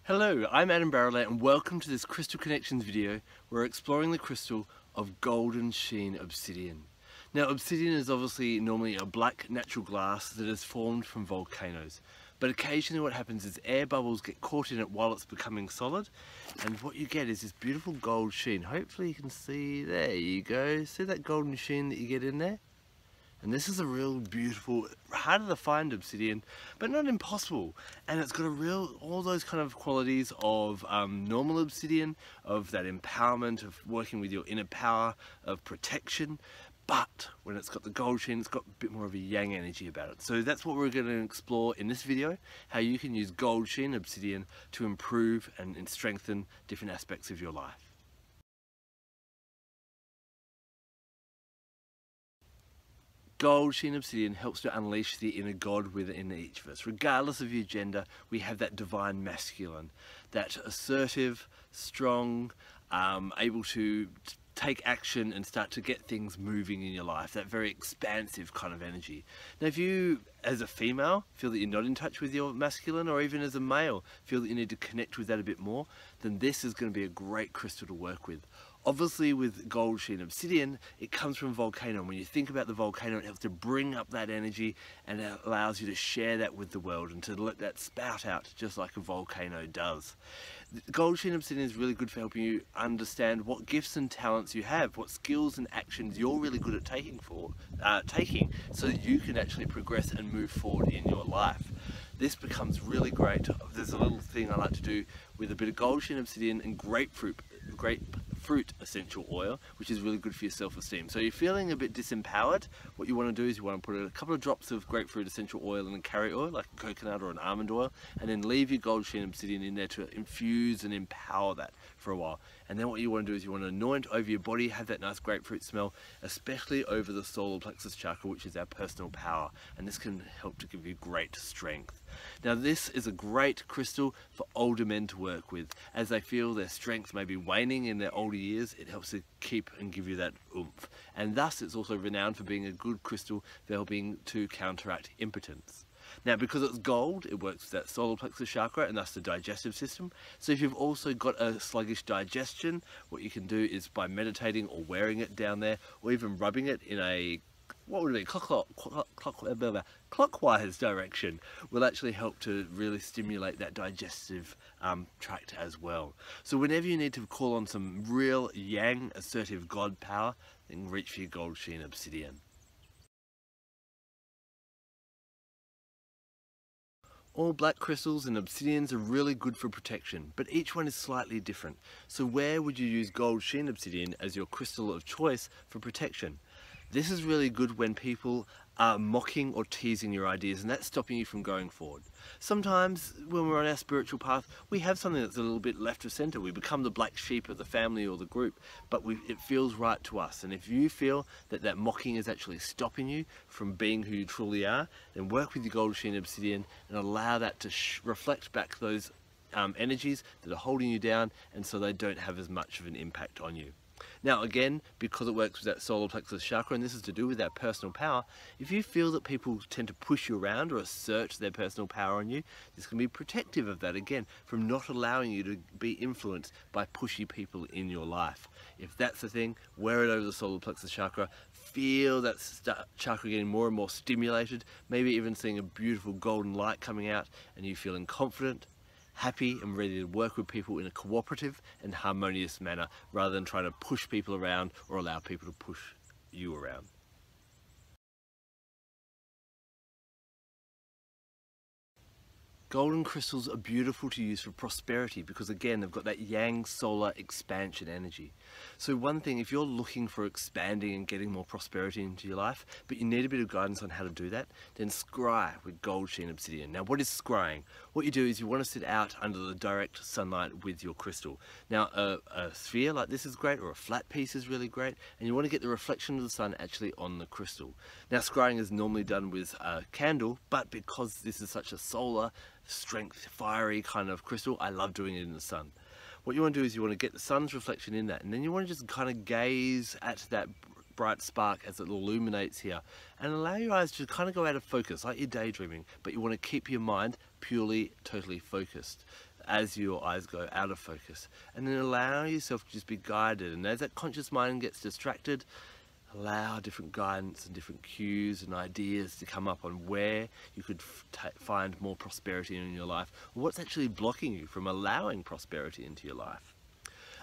Hello, I'm Adam Barralet and welcome to this Crystal Connections video where we're exploring the crystal of golden Sheen Obsidian. Now, obsidian is obviously normally a black natural glass that is formed from volcanoes, but occasionally what happens is air bubbles get caught in it while it's becoming solid, and what you get is this beautiful gold sheen. Hopefully you can see, there you go, see that golden sheen that you get in there? And this is a real beautiful, harder to find obsidian, but not impossible. And it's got all those kind of qualities of normal obsidian, of that empowerment, of working with your inner power, of protection. But when it's got the gold sheen, it's got a bit more of a yang energy about it. So that's what we're going to explore in this video, how you can use gold sheen obsidian to improve and strengthen different aspects of your life. Gold Sheen Obsidian helps to unleash the inner God within each of us. Regardless of your gender, we have that divine masculine, that assertive, strong, able to take action and start to get things moving in your life, that very expansive kind of energy. Now, if you, as a female, feel that you're not in touch with your masculine, or even as a male, feel that you need to connect with that a bit more, then this is going to be a great crystal to work with. Obviously, with gold sheen obsidian, it comes from a volcano. And when you think about the volcano, it helps to bring up that energy and it allows you to share that with the world and to let that spout out just like a volcano does. Gold sheen obsidian is really good for helping you understand what gifts and talents you have, what skills and actions you're really good at taking, so that you can actually progress and move forward in your life. This becomes really great. There's a little thing I like to do with a bit of gold sheen obsidian and grapefruit essential oil, which is really good for your self-esteem. So you're feeling a bit disempowered, what you want to do is you want to put a couple of drops of grapefruit essential oil in a carrot oil, like a coconut or an almond oil, and then leave your gold sheen obsidian in there to infuse and empower that for a while. And then what you want to do is you want to anoint over your body, have that nice grapefruit smell, especially over the solar plexus chakra, which is our personal power, and this can help to give you great strength. Now, this is a great crystal for older men to work with. As they feel their strength may be waning in their older years, it helps to keep and give you that oomph. And thus it's also renowned for being a good crystal for helping to counteract impotence. Now, because it's gold, it works with that solar plexus chakra and thus the digestive system. So if you've also got a sluggish digestion, what you can do is by meditating or wearing it down there, or even rubbing it in a clockwise direction, will actually help to really stimulate that digestive tract as well. So whenever you need to call on some real yang assertive God power, then reach for your gold sheen obsidian. All black crystals and obsidians are really good for protection, but each one is slightly different. So where would you use gold sheen obsidian as your crystal of choice for protection? This is really good when people are mocking or teasing your ideas, and that's stopping you from going forward. Sometimes when we're on our spiritual path, we have something that's a little bit left of center. We become the black sheep of the family or the group, but it feels right to us. And if you feel that that mocking is actually stopping you from being who you truly are, then work with your gold sheen obsidian and allow that to reflect back those energies that are holding you down, and so they don't have as much of an impact on you. Now again, because it works with that solar plexus chakra, and this is to do with that personal power, if you feel that people tend to push you around or assert their personal power on you, this can be protective of that again, from not allowing you to be influenced by pushy people in your life. If that's the thing, wear it over the solar plexus chakra, feel that chakra getting more and more stimulated, maybe even seeing a beautiful golden light coming out, and you feeling confident, happy and ready to work with people in a cooperative and harmonious manner, rather than trying to push people around or allow people to push you around. Golden crystals are beautiful to use for prosperity because again, they've got that yang solar expansion energy. So one thing, if you're looking for expanding and getting more prosperity into your life, but you need a bit of guidance on how to do that, then scry with gold sheen obsidian. Now, what is scrying? What you do is you want to sit out under the direct sunlight with your crystal. Now, a sphere like this is great, or a flat piece is really great, and you want to get the reflection of the sun actually on the crystal. Now, scrying is normally done with a candle, but because this is such a solar strength, fiery kind of crystal, I love doing it in the sun. What you want to do is you want to get the sun's reflection in that, and then you want to just kind of gaze at that bright spark as it illuminates here, and allow your eyes to kind of go out of focus like you're daydreaming, but you want to keep your mind purely, totally focused. as your eyes go out of focus, and then allow yourself to just be guided. And as that conscious mind gets distracted, allow different guidance and different cues and ideas to come up on where you could find more prosperity in your life, or what's actually blocking you from allowing prosperity into your life.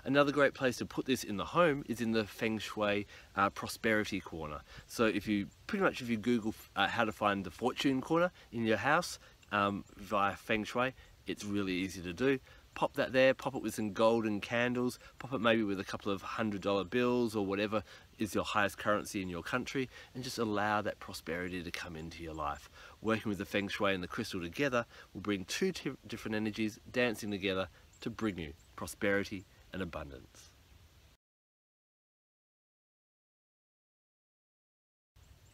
Another great place to put this in the home is in the Feng Shui prosperity corner. So if you Google how to find the fortune corner in your house via Feng Shui, it's really easy to do. Pop that there, pop it with some golden candles, pop it maybe with a couple of $100 bills or whatever is your highest currency in your country, and just allow that prosperity to come into your life. Working with the Feng Shui and the crystal together will bring two different energies dancing together to bring you prosperity and abundance.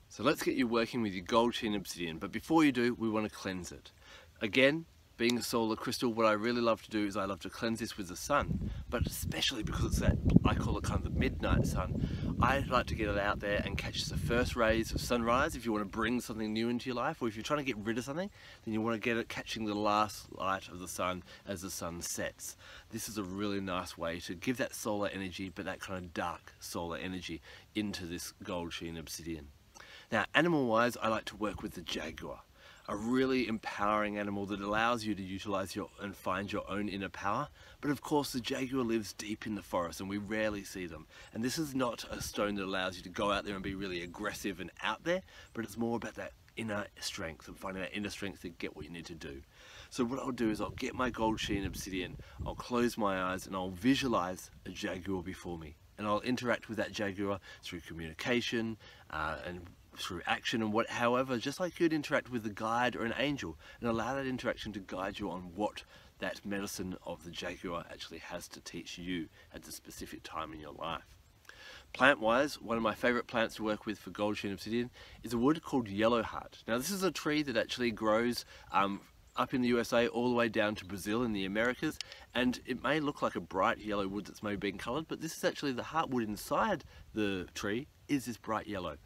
So let's get you working with your gold Sheen Obsidian, but before you do, we want to cleanse it. Again, being a solar crystal, what I really love to do is I love to cleanse this with the sun, but especially because it's that, I call it kind of the midnight sun. I like to get it out there and catch the first rays of sunrise if you want to bring something new into your life, or if you're trying to get rid of something, then you want to get it catching the last light of the sun as the sun sets. This is a really nice way to give that solar energy, but that kind of dark solar energy into this gold Sheen Obsidian. Now, animal-wise, I like to work with the jaguar. A really empowering animal that allows you to utilize and find your own inner power. But of course the jaguar lives deep in the forest and we rarely see them. And this is not a stone that allows you to go out there and be really aggressive and out there, but it's more about that inner strength and finding that inner strength to get what you need to do. So what I'll do is I'll get my gold Sheen Obsidian, I'll close my eyes and I'll visualize a jaguar before me. And I'll interact with that jaguar through communication and through action and however, just like you'd interact with a guide or an angel, and allow that interaction to guide you on what that medicine of the jaguar actually has to teach you at the specific time in your life. Plant-wise, one of my favorite plants to work with for gold Sheen Obsidian is a wood called yellowheart. Now this is a tree that actually grows up in the USA all the way down to Brazil in the Americas, and it may look like a bright yellow wood that's maybe been coloured, but this is actually the heartwood inside the tree is this bright yellow.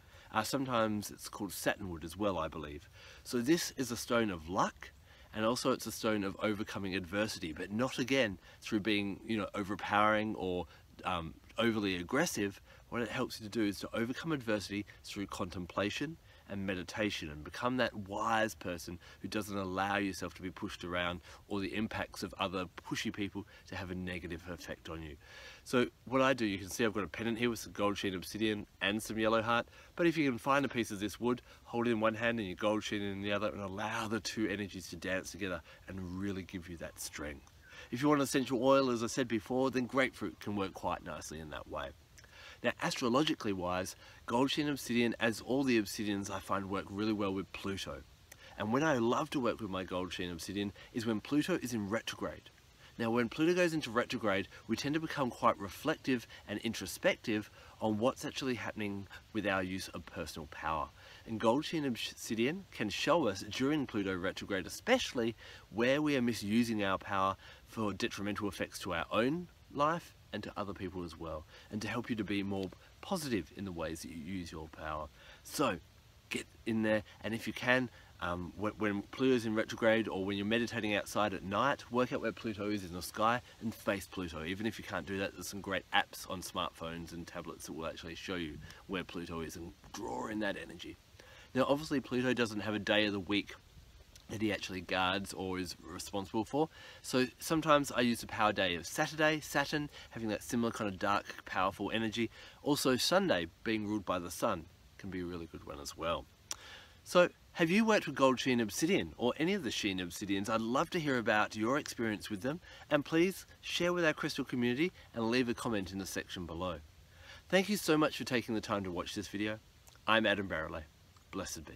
Sometimes it's called satinwood as well, I believe. So this is a stone of luck, and also it's a stone of overcoming adversity, but not again through being, overpowering or overly aggressive. What it helps you to do is to overcome adversity through contemplation and meditation, and become that wise person who doesn't allow yourself to be pushed around or the impacts of other pushy people to have a negative effect on you. So what I do, you can see I've got a pendant here with some gold Sheen Obsidian and some yellowheart, but if you can find a piece of this wood, hold it in one hand and your gold Sheen in the other, and allow the two energies to dance together and really give you that strength. If you want essential oil, as I said before, then grapefruit can work quite nicely in that way. Now, astrologically wise, gold Sheen Obsidian, as all the obsidians I find work really well with Pluto. And when I love to work with my gold Sheen Obsidian is when Pluto is in retrograde. Now, when Pluto goes into retrograde, we tend to become quite reflective and introspective on what's actually happening with our use of personal power. And gold Sheen Obsidian can show us during Pluto retrograde, especially where we are misusing our power for detrimental effects to our own life and to other people as well, and to help you to be more positive in the ways that you use your power. So get in there, and if you can, when Pluto's in retrograde or when you're meditating outside at night, work out where Pluto is in the sky and face Pluto. Even if you can't do that, there's some great apps on smartphones and tablets that will actually show you where Pluto is and draw in that energy. Now obviously Pluto doesn't have a day of the week that he actually guards or is responsible for. So sometimes I use the power day of Saturday, Saturn, having that similar kind of dark, powerful energy. Also Sunday, being ruled by the sun, can be a really good one as well. So have you worked with gold Sheen Obsidian or any of the Sheen Obsidians? I'd love to hear about your experience with them, and please share with our crystal community and leave a comment in the section below. Thank you so much for taking the time to watch this video. I'm Adam Barralet. Blessed be.